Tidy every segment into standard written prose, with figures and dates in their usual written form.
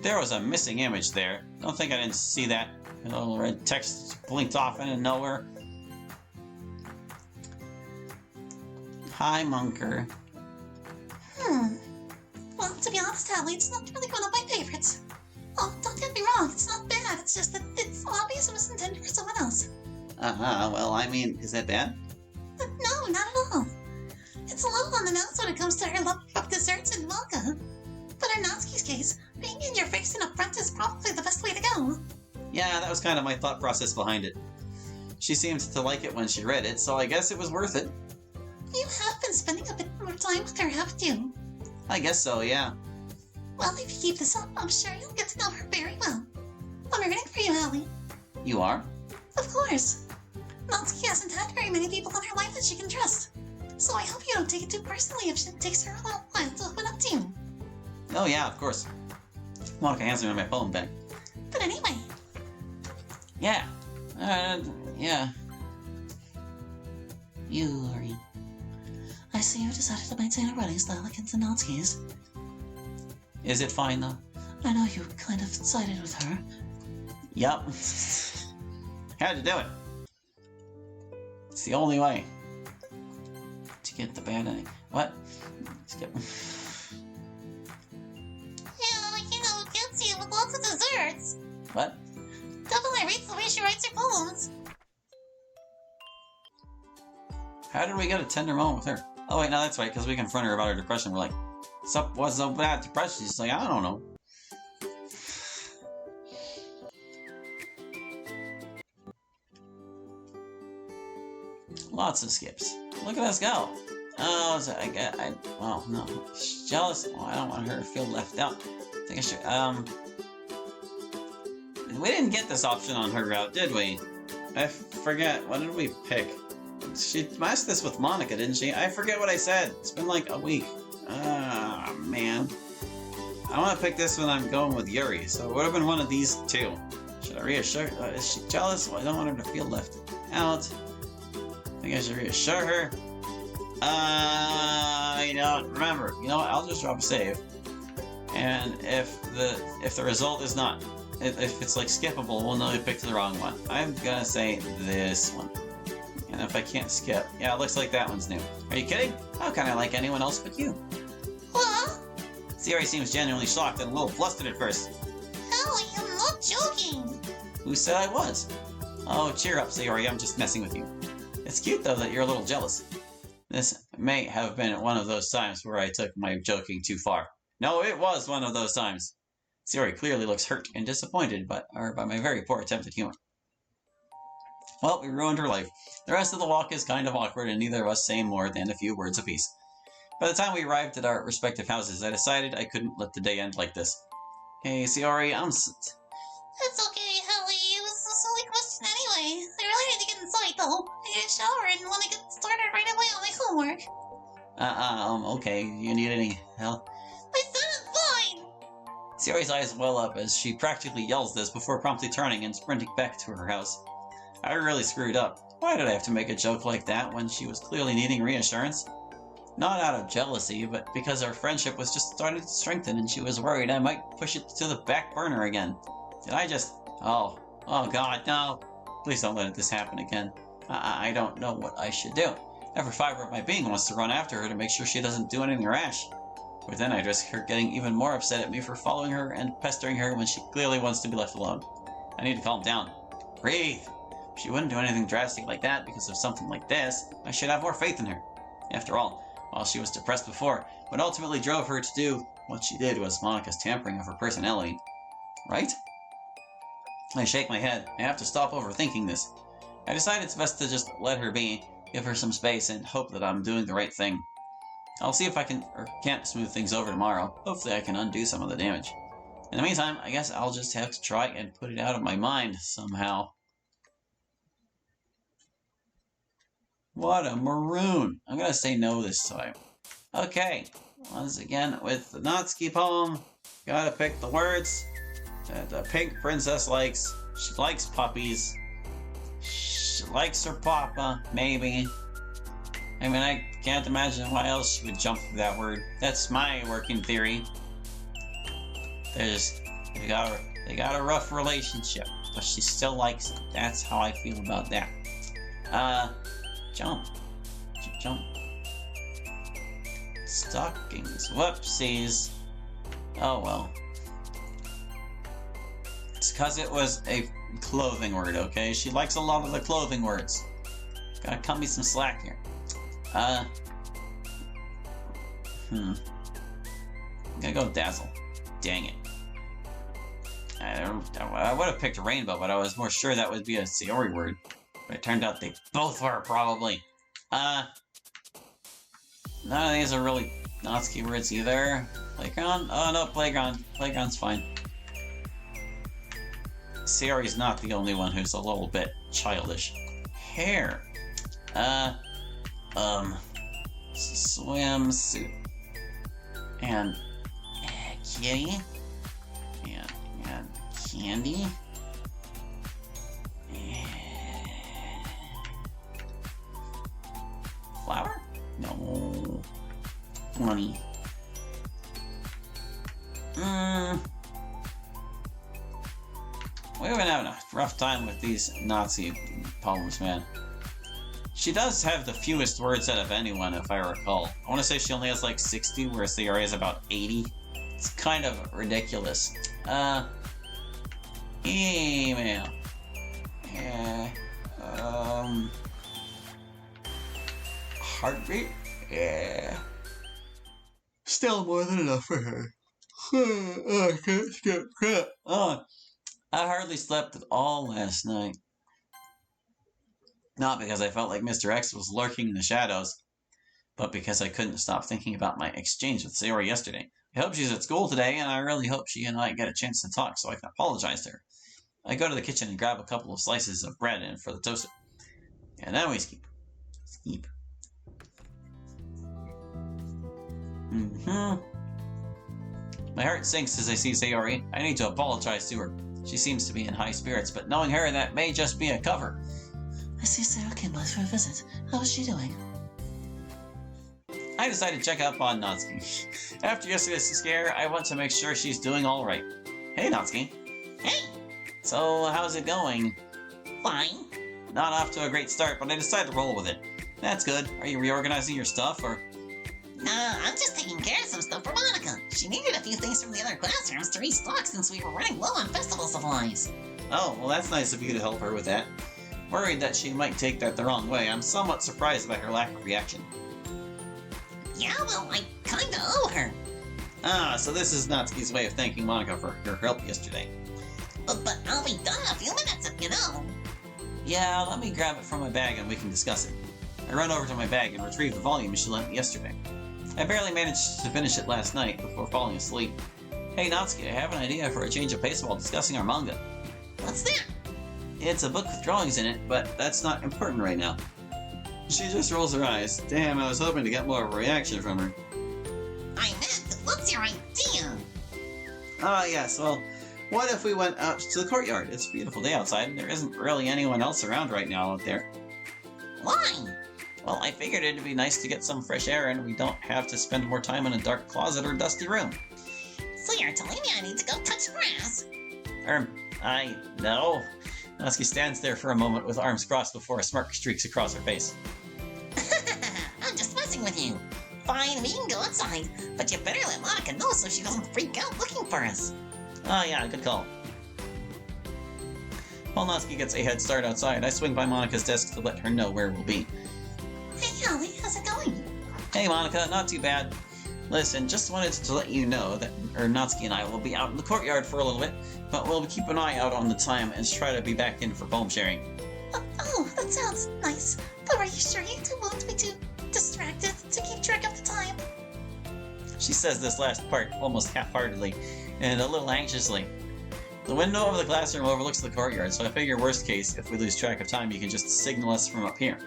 There was a missing image there. Don't think I didn't see that. A little red text blinked off into nowhere. Hi, Munker. Well, to be honest, Hallie, it's not really one of my favorites. Oh, don't get me wrong, it's not bad. It's just that it's obvious it was intended for someone else. Well, I mean, is that bad? No, not at all. It's a little on the nose when it comes to her love of desserts and vodka. But in Natsuki's case, being in your face and upfront is probably the best way to go. Yeah, that was kind of my thought process behind it. She seemed to like it when she read it, so I guess it was worth it. You have been spending a bit more time with her, haven't you? I guess so, yeah. Well, if you keep this up, I'm sure you'll get to know her very well. I'm rooting for you, Hallie. You are? Of course. Natsuki hasn't had very many people in her life that she can trust. So I hope you don't take it too personally if it takes her a little while to open up to you. Oh yeah, of course. Monica hands me my phone back. But anyway. Yeah. Yeah. Yuri. I see you decided to maintain a running style akin to Natsuki's. Is it fine, though? I know you kind of sided with her. Yup. Had to do it. It's the only way to get the bad ending. What? Skip. Yeah, gets you with lots of desserts. What? Definitely reads the way she writes her poems. How did we get a tender moment with her? Oh wait, no, that's right, because we confront her about her depression. We're like, what's so bad depression? She's like, I don't know. Lots of skips. Look at us go. Oh, so well, no. She's jealous. Oh, I don't want her to feel left out. I think I should, we didn't get this option on her route, did we? I forget. What did we pick? She matched this with Monica, didn't she? I forget what I said. It's been like a week. Ah, man. I want to pick this when I'm going with Yuri, so it would have been one of these two. Should I reassure her? Is she jealous? Well, I don't want her to feel left out. I think I should reassure her. I don't remember. You know what? I'll just drop a save. And if the result is not, if it's like skippable, we'll know we picked the wrong one. I'm gonna say this one. And if I can't skip, yeah, it looks like that one's new. Are you kidding? How can I like anyone else but you? What? Siri seems genuinely shocked and a little flustered at first. Hallie, I'm not joking. Who said I was? Oh, cheer up, Siri, I'm just messing with you. It's cute, though, that you're a little jealous. This may have been one of those times where I took my joking too far. No, it was one of those times. Siri clearly looks hurt and disappointed by my very poor attempt at humor. Well, we ruined her life. The rest of the walk is kind of awkward and neither of us say more than a few words apiece. By the time we arrived at our respective houses, I decided I couldn't let the day end like this. Hey, Siri, It's okay, Hallie. It was a silly question anyway. I really need to get inside, though. I need a shower and want to get started right away on my homework. Okay. You need any help? I said it's fine! Siri's eyes well up as she practically yells this before promptly turning and sprinting back to her house. I really screwed up. Why did I have to make a joke like that when she was clearly needing reassurance? Not out of jealousy, but because our friendship was just starting to strengthen and she was worried I might push it to the back burner again. Did I just... Oh god, no. Please don't let this happen again. I don't know what I should do. Every fiber of my being wants to run after her to make sure she doesn't do anything rash. But then I risk her getting even more upset at me for following her and pestering her when she clearly wants to be left alone. I need to calm down. Breathe. If she wouldn't do anything drastic like that because of something like this, I should have more faith in her. After all, while she was depressed before, what ultimately drove her to do what she did was Monica's tampering of her personality. Right? I shake my head. I have to stop overthinking this. I decide it's best to just let her be, give her some space, and hope that I'm doing the right thing. I'll see if I can or can't smooth things over tomorrow. Hopefully I can undo some of the damage. In the meantime, I guess I'll just have to try and put it out of my mind somehow. What a maroon! I'm gonna say no this time. Okay, once again with the Natsuki poem, gotta pick the words that the pink princess likes. She likes puppies. She likes her papa, maybe. I mean, I can't imagine why else she would jump through that word. That's my working theory. There's They got a rough relationship, but she still likes him. That's how I feel about that. Jump. Jump. Stockings. Whoopsies. Oh well. It's because it was a clothing word, okay? She likes a lot of the clothing words. Gotta cut me some slack here. I'm gonna go with Dazzle. Dang it. I would have picked Rainbow, but I was more sure that would be a Sayori word. But it turned out they both were, probably. None of these are really Natsuki words either. Playground? Oh no, Playground. Playground's fine. Sayori's not the only one who's a little bit childish. Hair. Swimsuit. And kitty. And candy. Flower? No. Money. We've been having a rough time with these Nazi poems, man. She does have the fewest words out of anyone, if I recall. I want to say she only has like 60, whereas the has about 80. It's kind of ridiculous. Email. Yeah. Heartbeat? Yeah. Still more than enough for her. I can't skip crap. I hardly slept at all last night. Not because I felt like Mr. X was lurking in the shadows, but because I couldn't stop thinking about my exchange with Sayori yesterday. I hope she's at school today, and I really hope she and I get a chance to talk so I can apologize to her. I go to the kitchen and grab a couple of slices of bread in for the toaster. And then we sleep. My heart sinks as I see Sayori. I need to apologize to her. She seems to be in high spirits, but knowing her, that may just be a cover. I see Sarah came by for a visit. How is she doing? I decided to check up on Natsuki. After yesterday's scare, I want to make sure she's doing alright. Hey, Natsuki. Hey! So, how's it going? Fine. Not off to a great start, but I decided to roll with it. That's good. Are you reorganizing your stuff, or...? Nah, I'm just taking care of some stuff for Monica. She needed a few things from the other classrooms to restock since we were running low on festival supplies. Oh, well that's nice of you to help her with that. Worried that she might take that the wrong way, I'm somewhat surprised by her lack of reaction. Yeah, well, I kinda owe her. Ah, so this is Natsuki's way of thanking Monica for her help yesterday. But I'll be done in a few minutes, if you know. Yeah, let me grab it from my bag and we can discuss it. I run over to my bag and retrieve the volume she lent me yesterday. I barely managed to finish it last night before falling asleep. Hey Natsuki, I have an idea for a change of pace while discussing our manga. What's that? It's a book with drawings in it, but that's not important right now. She just rolls her eyes. Damn, I was hoping to get more of a reaction from her. I meant, what's your idea? Ah, yes, well, what if we went out to the courtyard? It's a beautiful day outside, and there isn't really anyone else around right now out there. Why? Well, I figured it'd be nice to get some fresh air, and we don't have to spend more time in a dark closet or dusty room. So you're telling me I need to go touch grass? I know. Natsuki stands there for a moment with arms crossed before a smirk streaks across her face. I'm just messing with you. Fine, we can go outside, but you better let Monica know so she doesn't freak out looking for us. Oh yeah, good call. While Natsuki gets a head start outside, I swing by Monica's desk to let her know where we'll be. Hey, Holly, how's it going? Hey Monica, not too bad. Listen, just wanted to let you know that Natsuki and I will be out in the courtyard for a little bit, but we'll keep an eye out on the time and try to be back in for poem sharing. Oh, that sounds nice. But are you sure you don't want me too distracted to keep track of the time? She says this last part almost half-heartedly and a little anxiously. The window of the classroom overlooks the courtyard, so I figure worst case, if we lose track of time, you can just signal us from up here.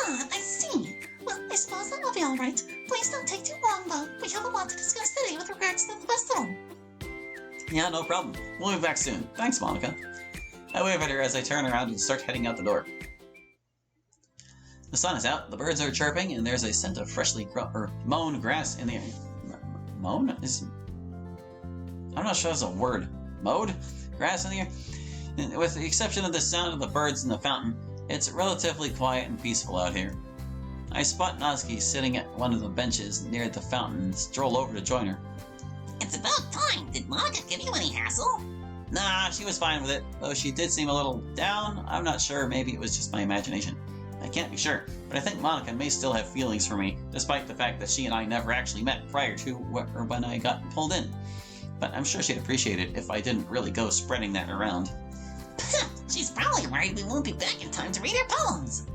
I see. Well, I suppose that will be alright. Please don't take too long, though. We have a lot to discuss today with regards to the festival. Yeah, no problem. We'll be back soon. Thanks, Monica. I wave at her as I turn around and start heading out the door. The sun is out, the birds are chirping, and there's a scent of freshly mown grass in the air. Mown? I'm not sure that's a word. Mode? Grass in the air? And with the exception of the sound of the birds in the fountain, it's relatively quiet and peaceful out here. I spot Natsuki sitting at one of the benches near the fountain and stroll over to join her. It's about time. Did Monica give you any hassle? Nah, she was fine with it, though she did seem a little down. I'm not sure, maybe it was just my imagination. I can't be sure, but I think Monica may still have feelings for me, despite the fact that she and I never actually met prior to or when I got pulled in. But I'm sure she'd appreciate it if I didn't really go spreading that around. She's probably worried we won't be back in time to read her poems.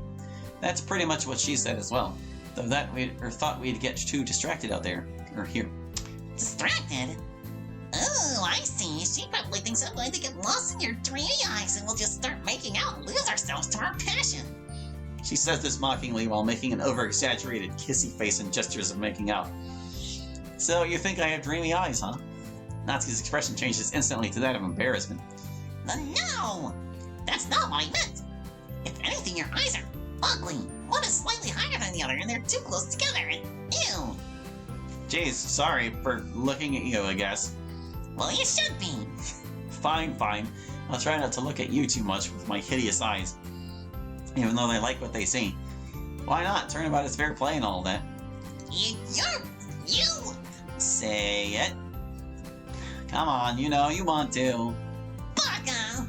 That's pretty much what she said as well, though thought we'd get too distracted out there, or here. Distracted? Oh, I see. She probably thinks I'm going to get lost in your dreamy eyes and we'll just start making out and lose ourselves to our passion. She says this mockingly while making an over-exaggerated kissy face and gestures of making out. So you think I have dreamy eyes, huh? Natsuki's expression changes instantly to that of embarrassment. No! That's not what I meant! If anything, your eyes are ugly. One is slightly higher than the other and they're too close together and ew! Jeez, sorry for looking at you, I guess. Well, you should be. Fine. I'll try not to look at you too much with my hideous eyes. Even though they like what they see. Why not? Turnabout is fair play and all that. You! Say it. Come on, you know you want to. Baka!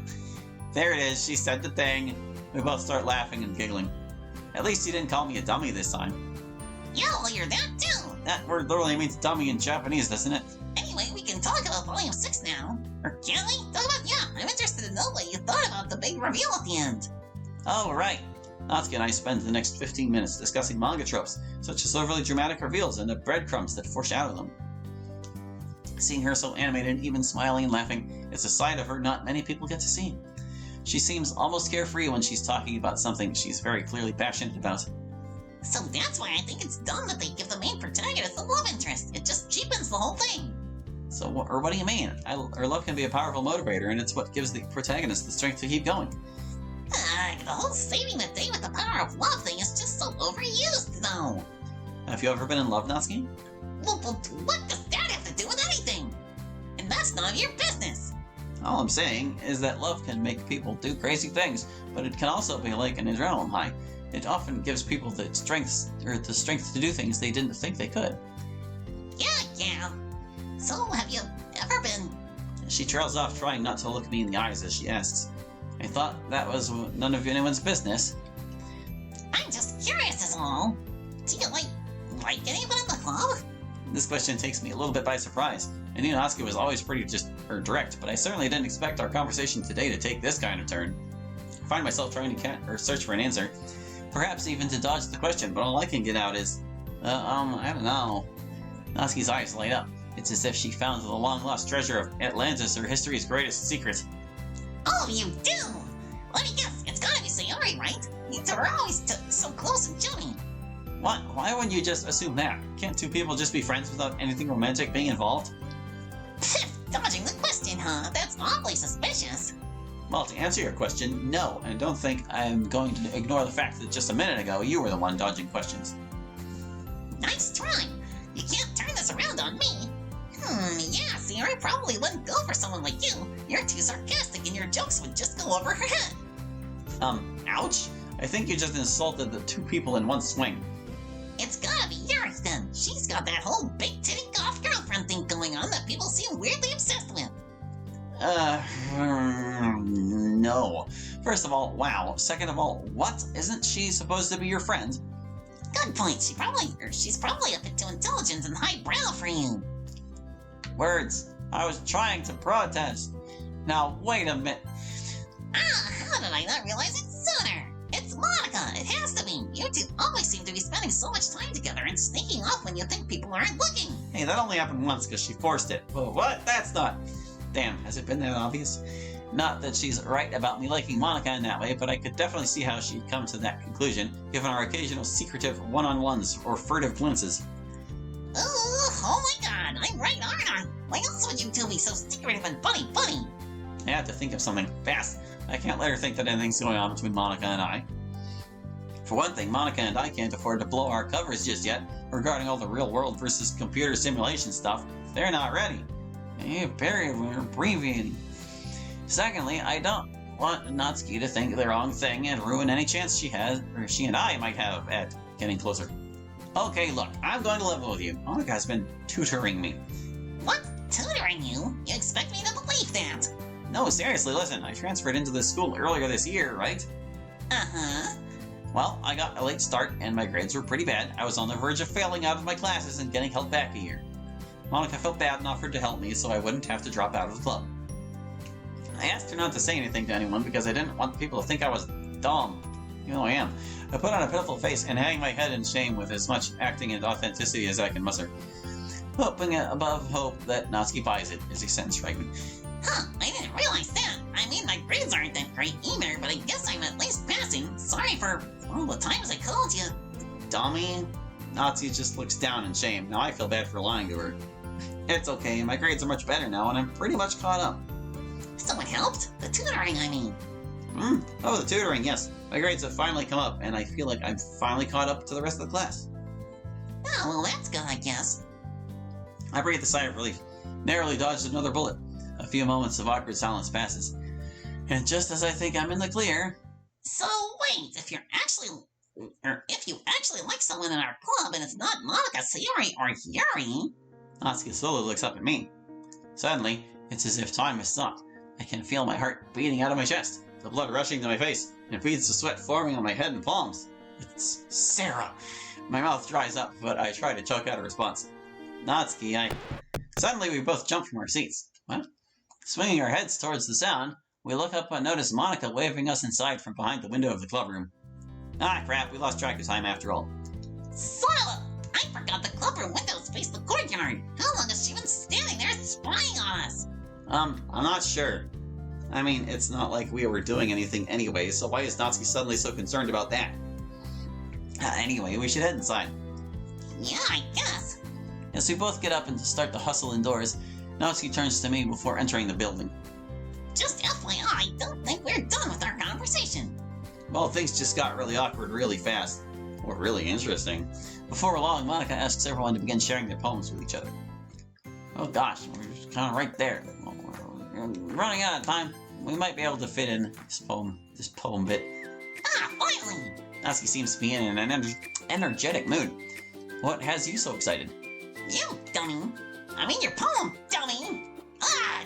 There it is, she said the thing. We both start laughing and giggling. At least you didn't call me a dummy this time. Yeah, well, you're that too. That word literally means dummy in Japanese, doesn't it? Anyway, we can talk about Volume 6 now. Or can we? I'm interested to know what you thought about the big reveal at the end. Oh, right. Natsuki and I spend the next 15 minutes discussing manga tropes, such as overly dramatic reveals and the breadcrumbs that foreshadow them. Seeing her so animated, even smiling and laughing, is a side of her not many people get to see. She seems almost carefree when she's talking about something she's very clearly passionate about. So that's why I think it's dumb that they give the main protagonist a love interest. It just cheapens the whole thing. So, what do you mean? Her love can be a powerful motivator, and it's what gives the protagonist the strength to keep going. The whole saving the day with the power of love thing is just so overused, though. Have you ever been in love, Natsuki? Well, what does that have to do with anything? And that's none of your business. All I'm saying is that love can make people do crazy things, but it can also be like an adrenaline high. It often gives people the strength to do things they didn't think they could. Yeah. So, have you ever been... She trails off, trying not to look me in the eyes as she asks. I thought that was none of anyone's business. I'm just curious is all. Do you like anyone in the club? This question takes me a little bit by surprise. I knew Natsuki was always pretty direct, but I certainly didn't expect our conversation today to take this kind of turn. I find myself trying to search for an answer, perhaps even to dodge the question, but all I can get out is, I don't know. Natsuki's eyes light up. It's as if she found the long-lost treasure of Atlantis, or history's greatest secret. Oh, you do? Let me guess, it's gotta be Sayori, right? You two are always so close and chummy. What? Why wouldn't you just assume that? Can't two people just be friends without anything romantic being involved? Dodging the question, huh? That's awfully suspicious. Well, to answer your question, no, and don't think I'm going to ignore the fact that just a minute ago you were the one dodging questions. Nice try. You can't turn this around on me. Yeah, Sayori probably wouldn't go for someone like you. You're too sarcastic and your jokes would just go over her head. Ouch? I think you just insulted the two people in one swing. It's gotta be yours then. She's got that whole big titty goth girlfriend thing going on that people seem weirdly obsessed with. No. First of all, wow. Second of all, what? Isn't she supposed to be your friend? Good point. She's probably a bit too intelligent and highbrow for you. Words. I was trying to protest. Now, wait a minute. How did I not realize it sooner? It's Monica. It has to be. You two always seem to be spending so much time together and sneaking off when you think people aren't looking. Hey, that only happened once because she forced it. Well, what? That's not... Damn, has it been that obvious? Not that she's right about me liking Monica in that way, but I could definitely see how she'd come to that conclusion, given our occasional secretive one-on-ones or furtive glances. Oh my god, I'm right, aren't I? Why else would you two be so secretive and funny? I have to think of something fast. I can't let her think that anything's going on between Monica and I. For one thing, Monica and I can't afford to blow our covers just yet regarding all the real world versus computer simulation stuff. They're not ready. Very abbreviating. Secondly, I don't want Natsuki to think the wrong thing and ruin any chance she and I might have at getting closer. Okay, look, I'm going to level with you. Monika has been tutoring me. What? Tutoring you? You expect me to believe that? No, seriously, listen, I transferred into this school earlier this year, right? Uh-huh. Well, I got a late start and my grades were pretty bad. I was on the verge of failing out of my classes and getting held back a year. Monika felt bad and offered to help me so I wouldn't have to drop out of the club. I asked her not to say anything to anyone because I didn't want people to think I was dumb. You know I am. I put on a pitiful face and hang my head in shame with as much acting and authenticity as I can muster. Hoping above hope that Natsuki buys it is a sentence right me. Huh, I didn't realize that. I mean, my grades aren't that great either, but I guess I'm at least passing. Sorry for all the times I called you. Dummy. Natsuki just looks down in shame. Now I feel bad for lying to her. It's okay, my grades are much better now and I'm pretty much caught up. So it helped? The tutoring, I mean. Oh, the tutoring, yes. My grades have finally come up and I feel like I'm finally caught up to the rest of the class. Oh, well, that's good, I guess. I breathed a sigh of relief, narrowly dodged another bullet. A few moments of awkward silence passes. And just as I think I'm in the clear... So, wait, if you actually like someone in our club and it's not Monika, Sayori, or Yuri... Natsuki slowly looks up at me. Suddenly, it's as if time has stopped. I can feel my heart beating out of my chest, the blood rushing to my face, and beads of sweat forming on my head and palms. It's Sarah. My mouth dries up, but I try to choke out a response. Natsuki, Suddenly, we both jump from our seats. What? Swinging our heads towards the sound, we look up and notice Monika waving us inside from behind the window of the clubroom. Ah, crap, we lost track of time after all. Son of a... I forgot the clubroom windows face the courtyard. How long has she been standing there spying on us? I'm not sure. I mean, it's not like we were doing anything anyway, so why is Natsuki suddenly so concerned about that? Anyway, we should head inside. Yeah, I guess. As we both get up and start to hustle indoors, Natsuki turns to me before entering the building. Just FYI, don't think we're done with our conversation. Well, things just got really awkward really fast. Or really interesting. Before long, Monika asks everyone to begin sharing their poems with each other. Oh gosh, we're just kind of right there. We're running out of time. We might be able to fit in this poem bit. Ah, finally! Natsuki seems to be in an energetic mood. What has you so excited? You dummy. I mean your poem, dummy. Ah!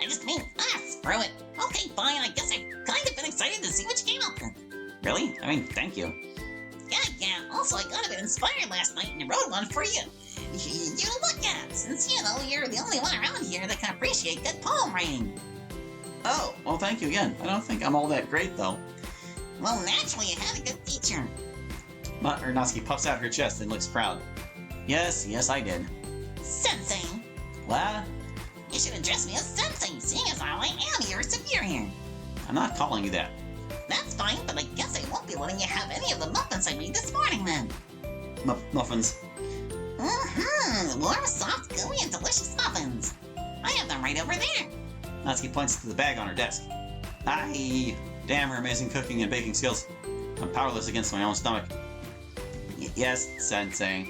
I just mean, screw it. Okay, fine, I guess I've kind of been excited to see what you came up with. Really? I mean, thank you. Yeah. Also, I got a bit inspired last night and wrote one for you to look at, since, you're the only one around here that can appreciate good poem writing. Oh, well, thank you again. I don't think I'm all that great, though. Well, naturally, you had a good teacher. Natsuki puffs out her chest and looks proud. Yes, I did. Sensei. What? You should address me as Sensei, seeing as how I am your superior. I'm not calling you that. That's fine, but I guess I won't be letting you have any of the muffins I made this morning, then. Muffins? Warm, soft, gooey, and delicious muffins. I have them right over there. Natsuki points to the bag on her desk. Aye! Damn her amazing cooking and baking skills. I'm powerless against my own stomach. Yes, Sensei.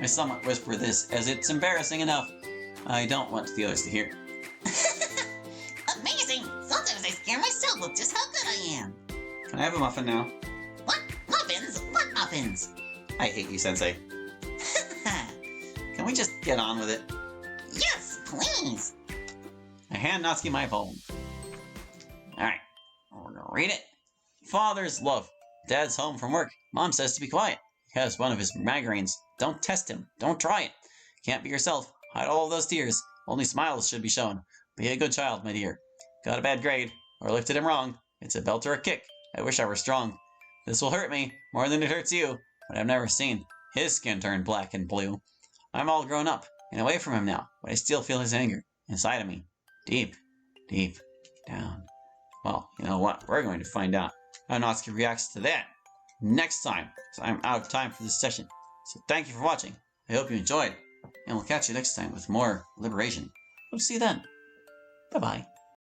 I somewhat whisper this, as it's embarrassing enough. I don't want the others to hear. Amazing! Sometimes I scare myself with just how good I am. Can I have a muffin now? What? Muffins? What muffins? I hate you, Sensei. Can we just get on with it? Yes, please! I hand Natsuki my poem. Alright, we're gonna read it. Father's love. Dad's home from work. Mom says to be quiet. He has one of his migraines. Don't test him. Don't try it. Can't be yourself. Hide all of those tears. Only smiles should be shown. Be a good child, my dear. Got a bad grade, or lifted him wrong. It's a belt or a kick. I wish I were strong. This will hurt me, more than it hurts you, but I've never seen his skin turn black and blue. I'm all grown up, and away from him now, but I still feel his anger, inside of me. Deep, deep down. Well, you know what? We're going to find out how Natsuki reacts to that next time, so I'm out of time for this session. So thank you for watching. I hope you enjoyed, and we'll catch you next time with more Liberation. We'll see you then. Bye-bye.